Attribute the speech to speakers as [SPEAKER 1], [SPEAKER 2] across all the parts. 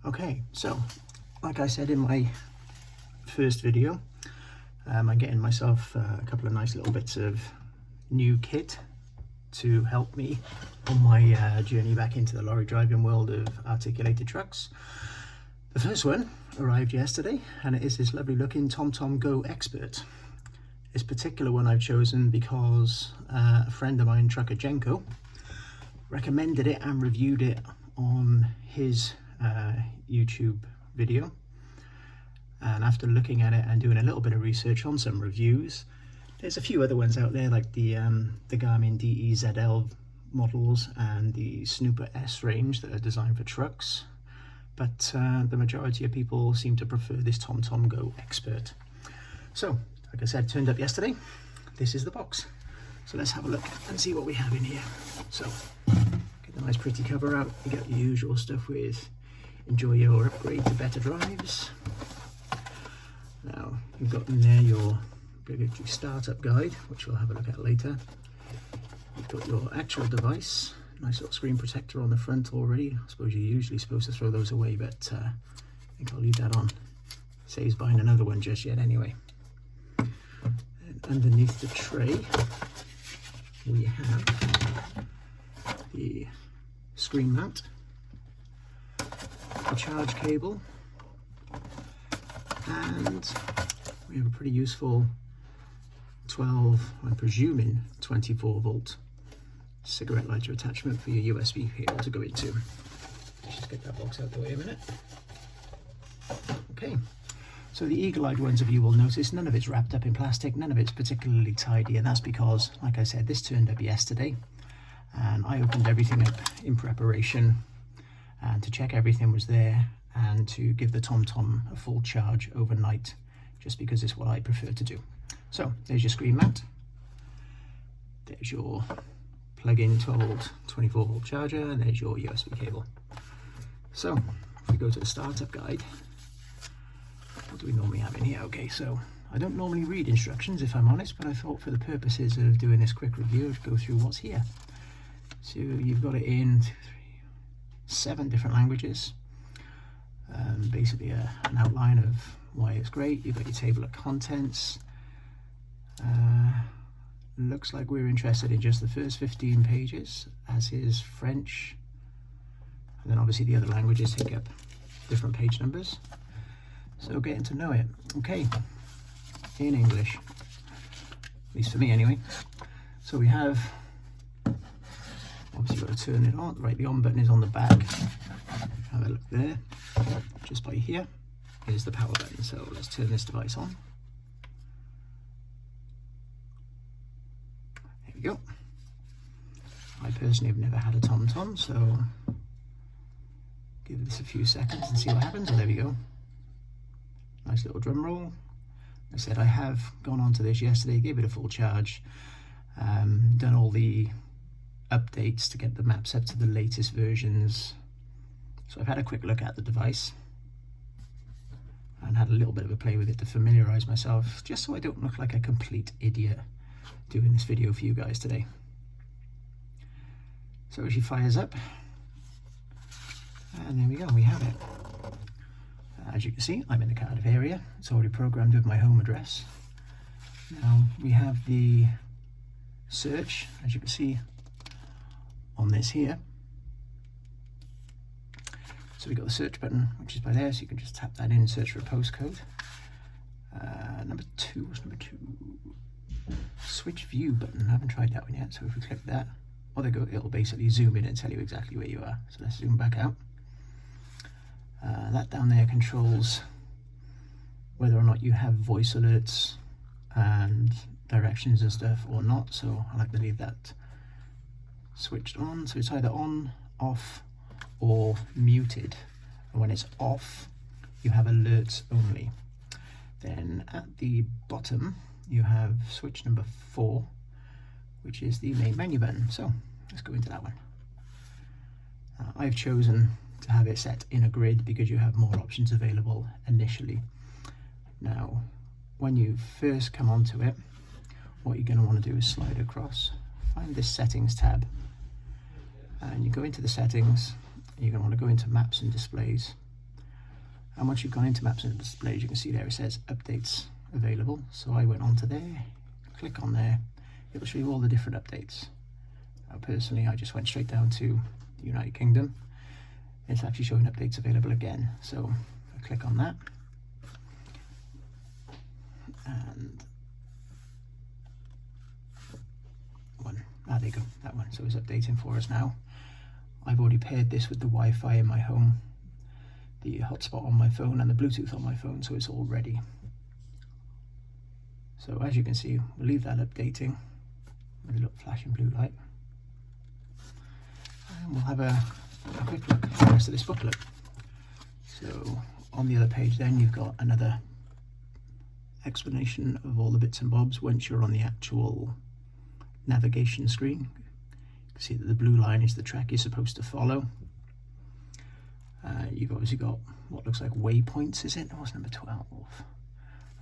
[SPEAKER 1] Okay, so like I said in my first video, I'm getting myself a couple of nice little bits of new kit to help me on my journey back into the lorry driving world of articulated trucks. The first one arrived yesterday, and it is this lovely looking TomTom Go Expert. This particular one I've chosen because a friend of mine, Trucker Jenko, recommended it and reviewed it on his YouTube video, and after looking at it and doing a little bit of research on some reviews, there's a few other ones out there like the Garmin DEZL models and the Snooper S range that are designed for trucks, but the majority of people seem to prefer this TomTom Go Expert. So like I said, turned up yesterday. This is the box, so let's have a look and see what we have in here. So get the nice pretty cover out. You get the usual stuff with enjoy your upgrade to better drives. Now you've got in there your obligatory startup guide, which we'll have a look at later. You've got your actual device, nice little screen protector on the front already. I suppose you're usually supposed to throw those away, but I think I'll leave that on. Saves buying another one just yet anyway. And underneath the tray we have the screen mount, the charge cable, and we have a pretty useful 12, I'm presuming 24 volt cigarette lighter attachment for your USB cable to go into. Let's just get that box out the way a minute. Okay, so the eagle-eyed ones of you will notice none of it's wrapped up in plastic, none of it's particularly tidy, and that's because, like I said, this turned up yesterday and I opened everything up in preparation and to check everything was there and to give the TomTom a full charge overnight, just because it's what I prefer to do. So there's your screen mount, there's your plug-in 12 volt 24 volt charger, and there's your USB cable. So if we go to the startup guide, what do we normally have in here? Okay, so I don't normally read instructions if I'm honest, but I thought for the purposes of doing this quick review I'd go through what's here. So you've got it in 7 different languages, basically an outline of why it's great. You've got your table of contents. Looks like we're interested in just the first 15 pages, as is French, and then obviously the other languages take up different page numbers, so getting to know it. Okay, in English, at least for me anyway. So we have, obviously you've got to turn it on, right, the on button is on the back. Have a look there, just by here is the power button. So let's turn this device on. There we go. I personally have never had a TomTom, so give this a few seconds and see what happens. Oh, there we go. Nice little drum roll. I said I have gone onto this yesterday, gave it a full charge, done all the updates to get the maps up to the latest versions. So I've had a quick look at the device and had a little bit of a play with it to familiarize myself, just so I don't look like a complete idiot doing this video for you guys today. So she fires up, and there we go, we have it. As you can see, I'm in the Cardiff area. It's already programmed with my home address. Now we have the search, as you can see on this here. So we got the search button, which is by there, so you can just tap that in, search for a postcode. Number 2, what's number 2? Switch view button, I haven't tried that one yet, so if we click that, oh there you go, it'll basically zoom in and tell you exactly where you are. So let's zoom back out. That down there controls whether or not you have voice alerts and directions and stuff or not, so I like to leave that switched on, so it's either on, off, or muted. And when it's off, you have alerts only. Then at the bottom you have switch number 4, which is the main menu button. So let's go into that one. I've chosen to have it set in a grid because you have more options available initially. Now when you first come onto it, what you're going to want to do is slide across, find this settings tab, and you go into the settings. You're going to want to go into maps and displays, And once you've gone into maps and displays, you can see there it says updates available. So I went onto there, click on there, it'll show you all the different updates. Now personally, I just went straight down to the United Kingdom. It's actually showing updates available again. So I click on that, and there you go, that one. So it's updating for us now. I've already paired this with the Wi-Fi in my home, the hotspot on my phone and the Bluetooth on my phone, so it's all ready. So as you can see, we'll leave that updating with a little flashing blue light, and we'll have a quick look at the rest of this booklet. So on the other page then you've got another explanation of all the bits and bobs once you're on the actual navigation screen. You can see that the blue line is the track you're supposed to follow. You've obviously got what looks like waypoints, is it? What's number 12?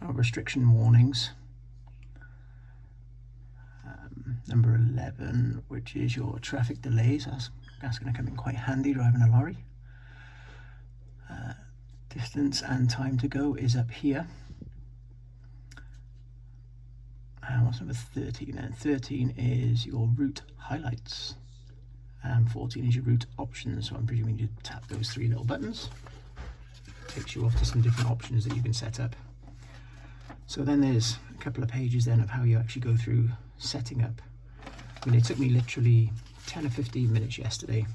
[SPEAKER 1] Restriction warnings. Number 11, which is your traffic delays. That's going to come in quite handy driving a lorry. Distance and time to go is up here. What's number 13 then? 13 is your route highlights. 14 is your route options. So I'm presuming you tap those three little buttons. Takes you off to some different options that you can set up. So then there's a couple of pages then of how you actually go through setting up. I mean, it took me literally 10 or 15 minutes yesterday,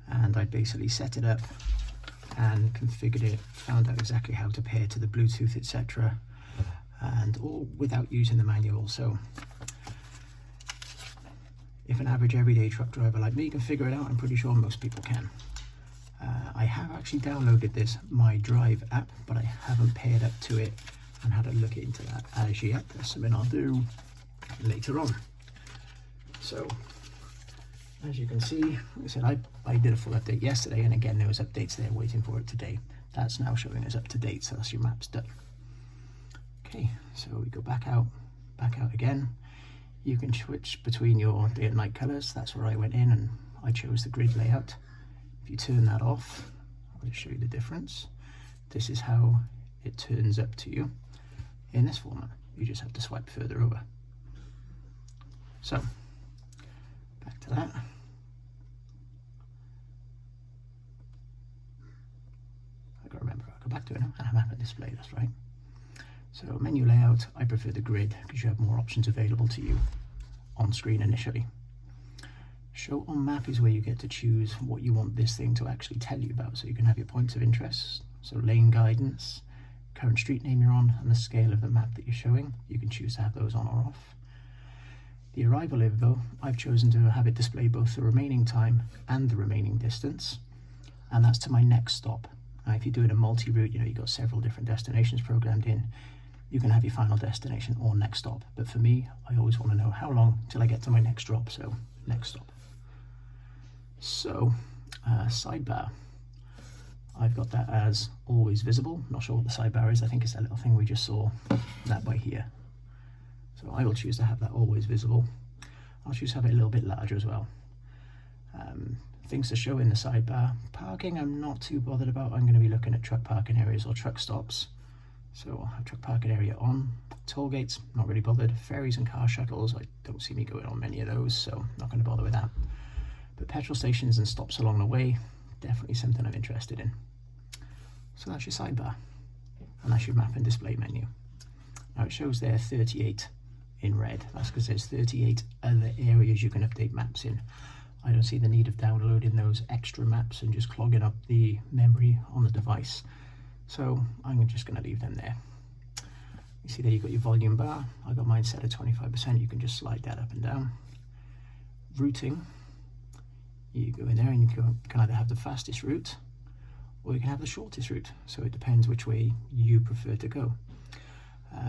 [SPEAKER 1] and I basically set it up and configured it, found out exactly how to pair to the Bluetooth, etc., and all without using the manual. So if an average everyday truck driver like me can figure it out, I'm pretty sure most people can. I have actually downloaded this My Drive app, but I haven't paired up to it and had a look into that as yet. That's something I'll do later on. So as you can see, like I said, I did a full update yesterday, and again there was updates there waiting for it today. That's now showing us up to date, so that's your maps done. Okay, so we go back out again. You can switch between your day and night colors. That's where I went in and I chose the grid layout. If you turn that off, I'll just show you the difference. This is how it turns up to you in this format. You just have to swipe further over. So back to that. I gotta remember, I'll go back to it now. Map and display, that's right. So menu layout, I prefer the grid because you have more options available to you on screen initially. Show on map is where you get to choose what you want this thing to actually tell you about. So you can have your points of interest, so lane guidance, current street name you're on, and the scale of the map that you're showing. You can choose to have those on or off. The arrival info, I've chosen to have it display both the remaining time and the remaining distance, and that's to my next stop. Now, if you're doing a multi-route, you've got several different destinations programmed in, you can have your final destination or next stop. But for me, I always want to know how long till I get to my next drop, so next stop. So, sidebar. I've got that as always visible. Not sure what the sidebar is. I think it's that little thing we just saw, that by here. So I will choose to have that always visible. I'll choose to have it a little bit larger as well. Things to show in the sidebar. Parking, I'm not too bothered about. I'm going to be looking at truck parking areas or truck stops. So I'll have truck parking area on. Toll gates, not really bothered. Ferries and car shuttles, I don't see me going on many of those, so not going to bother with that. But petrol stations and stops along the way, definitely something I'm interested in. So that's your sidebar, and that's your map and display menu. Now it shows there 38 in red. That's because there's 38 other areas you can update maps in. I don't see the need of downloading those extra maps and just clogging up the memory on the device. So I'm just going to leave them there. You see there you've got your volume bar. I got mine set at 25%. You can just slide that up and down. Routing. You go in there and you can either have the fastest route or you can have the shortest route. So it depends which way you prefer to go.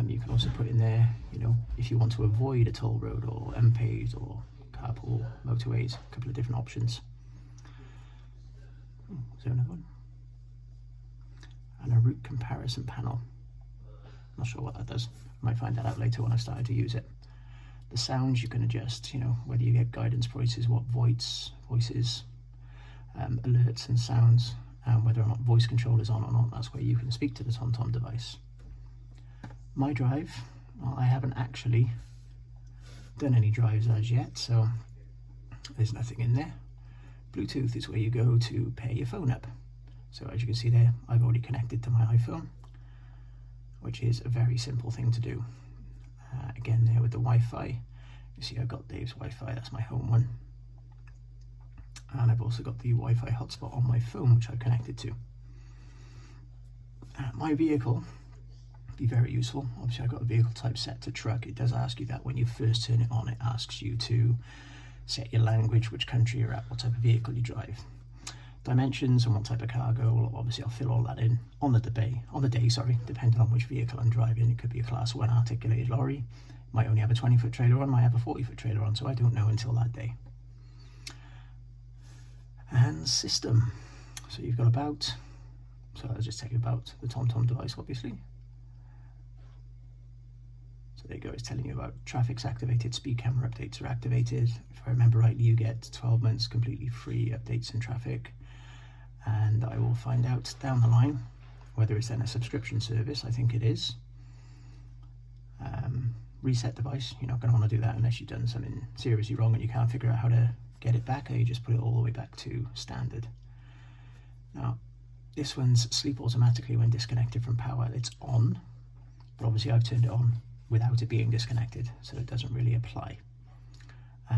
[SPEAKER 1] You can also put in there, if you want to avoid a toll road or unpaved or carpool, motorways, a couple of different options. Is there another one? And a route comparison panel. Not sure what that does. I might find that out later when I started to use it. The sounds you can adjust, whether you get guidance voices, what voices, alerts and sounds. and whether or not voice control is on or not. That's where you can speak to the TomTom device. My drive, well, I haven't actually done any drives as yet, so there's nothing in there. Bluetooth is where you go to pair your phone up. So as you can see there, I've already connected to my iPhone, which is a very simple thing to do. Again, there with the Wi-Fi, you see I've got Dave's Wi-Fi, that's my home one. And I've also got the Wi-Fi hotspot on my phone, which I've connected to. My vehicle would be very useful. Obviously, I've got a vehicle type set to truck. It does ask you that when you first turn it on. It asks you to set your language, which country you're at, what type of vehicle you drive, dimensions, and what type of cargo. Well, obviously, I'll fill all that in on the day, depending on which vehicle I'm driving. It could be a Class 1 articulated lorry. It might only have a 20-foot trailer on, might have a 40-foot trailer on, so I don't know until that day. And system. So you've got about, so I'll just tell you about the TomTom device, obviously. So there you go, it's telling you about traffic's activated, speed camera updates are activated. If I remember rightly, you get 12 months completely free updates in traffic. And I will find out down the line whether it's then a subscription service. I think it is. Reset device, you're not going to want to do that unless you've done something seriously wrong and you can't figure out how to get it back, or you just put it all the way back to standard. Now, this one's sleep automatically when disconnected from power. It's on, but obviously I've turned it on without it being disconnected, so it doesn't really apply.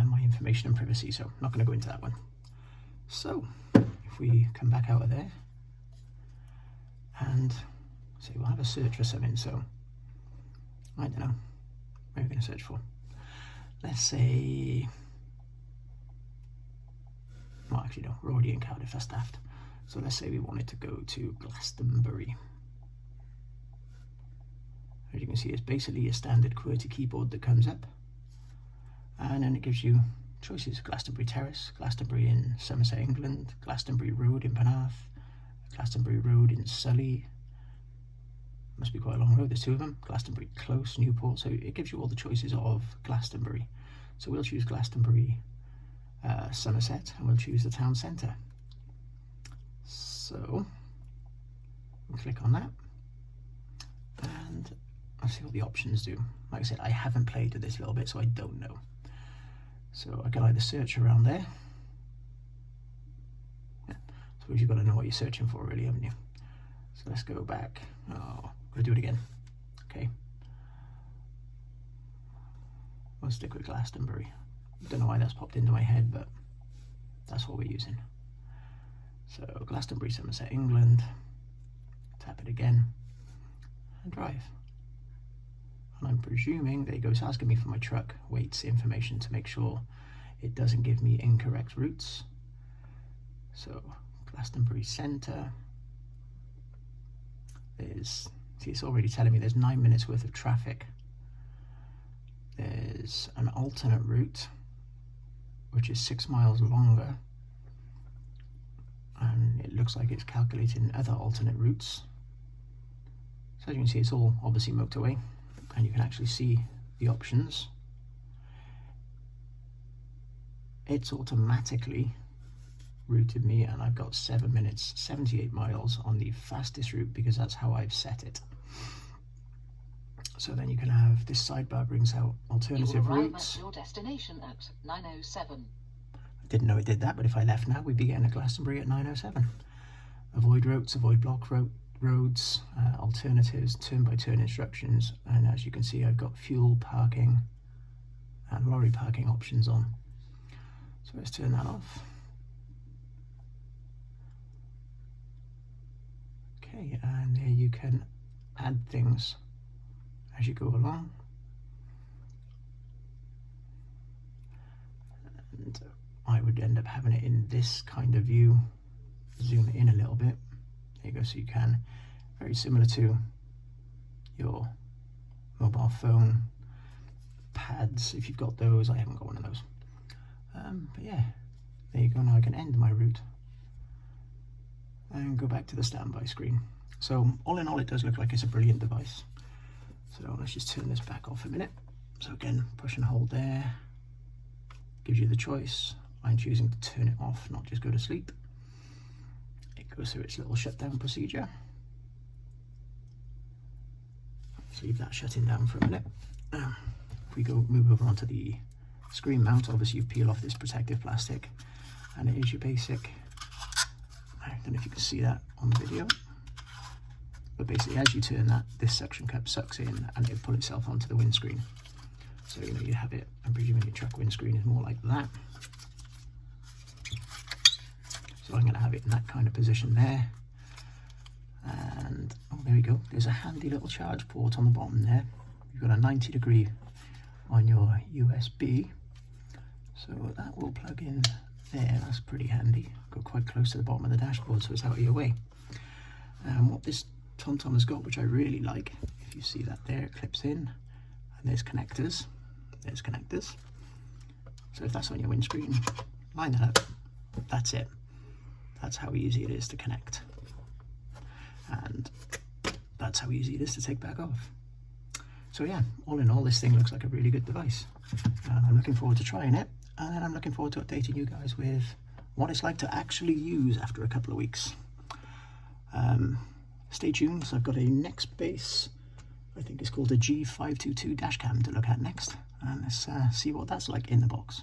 [SPEAKER 1] My information and privacy, so I'm not going to go into that one. So, if we come back out of there, and say we'll have a search for something, so, I don't know, what are we going to search for? Let's say, well actually no, we're already in Cardiff, that's daft. So let's say we wanted to go to Glastonbury. As you can see, it's basically a standard QWERTY keyboard that comes up, and then it gives you choices: Glastonbury Terrace, Glastonbury in Somerset, England, Glastonbury Road in Penarth, Glastonbury Road in Surrey. Must be quite a long road, there's two of them. Glastonbury Close, Newport. So it gives you all the choices of Glastonbury. So we'll choose Glastonbury Somerset, and we'll choose the town centre. So we'll click on that, and I'll see what the options do. Like I said, I haven't played with this little bit, so I don't know. So I can either search around there. Yeah, I suppose you've got to know what you're searching for, really, haven't you? So let's go back. Oh, gotta do it again. Okay. We'll stick with Glastonbury. Don't know why that's popped into my head, but that's what we're using. So Glastonbury, Somerset, England. Tap it again and drive. And I'm presuming, there you go, it's asking me for my truck weights information to make sure it doesn't give me incorrect routes. So Glastonbury Centre. See, it's already telling me there's 9 minutes worth of traffic. There's an alternate route, which is 6 miles longer. And it looks like it's calculating other alternate routes. So as you can see, it's all obviously motorway, and you can actually see the options. It's automatically routed me, and I've got 7 minutes, 78 miles on the fastest route, because that's how I've set it. So then you can have this sidebar brings out alternative routes.
[SPEAKER 2] At your destination at 9:07.
[SPEAKER 1] I didn't know it did that, but if I left now, we'd be getting to Glastonbury at 9:07. Avoid routes, avoid block roads, alternatives, turn-by-turn instructions, and as you can see, I've got fuel, parking, and lorry parking options on. So let's turn that off. Okay, and there you can add things as you go along. And I would end up having it in this kind of view. Zoom it in a little bit. There you go, so you can, very similar to your mobile phone pads, if you've got those. I haven't got one of those. But yeah, there you go. Now I can end my route and go back to the standby screen. So all in all, it does look like it's a brilliant device. So let's just turn this back off a minute. So again, push and hold there, gives you the choice. I'm choosing to turn it off, not just go to sleep. It Goes through its little shutdown procedure. Let's leave that shutting down for a minute. If we move over onto the screen mount, obviously you peel off this protective plastic, and it is your basic, I don't know if you can see that on the video, but basically as you turn that, this suction cup sucks in and it'll pull itself onto the windscreen. So you know, you have it, I'm presuming your truck windscreen is more like that. So I'm going to have it in that kind of position there. And oh, there we go, there's a handy little charge port on the bottom there. You've got a 90-degree on your USB, so that will plug in there. That's pretty handy. Go quite close to the bottom of the dashboard so it's out of your way. And what this TomTom has got, which I really like, if you see that there, it clips in, and there's connectors. There's connectors. So if that's on your windscreen, line that up. That's it. That's how easy it is to connect. And that's how easy it is to take back off. So yeah, all in all, this thing looks like a really good device. I'm looking forward to trying it, and I'm looking forward to updating you guys with what it's like to actually use after a couple of weeks. Stay tuned, so I've got a next base, I think it's called a G522 dash cam to look at next, and let's see what that's like in the box.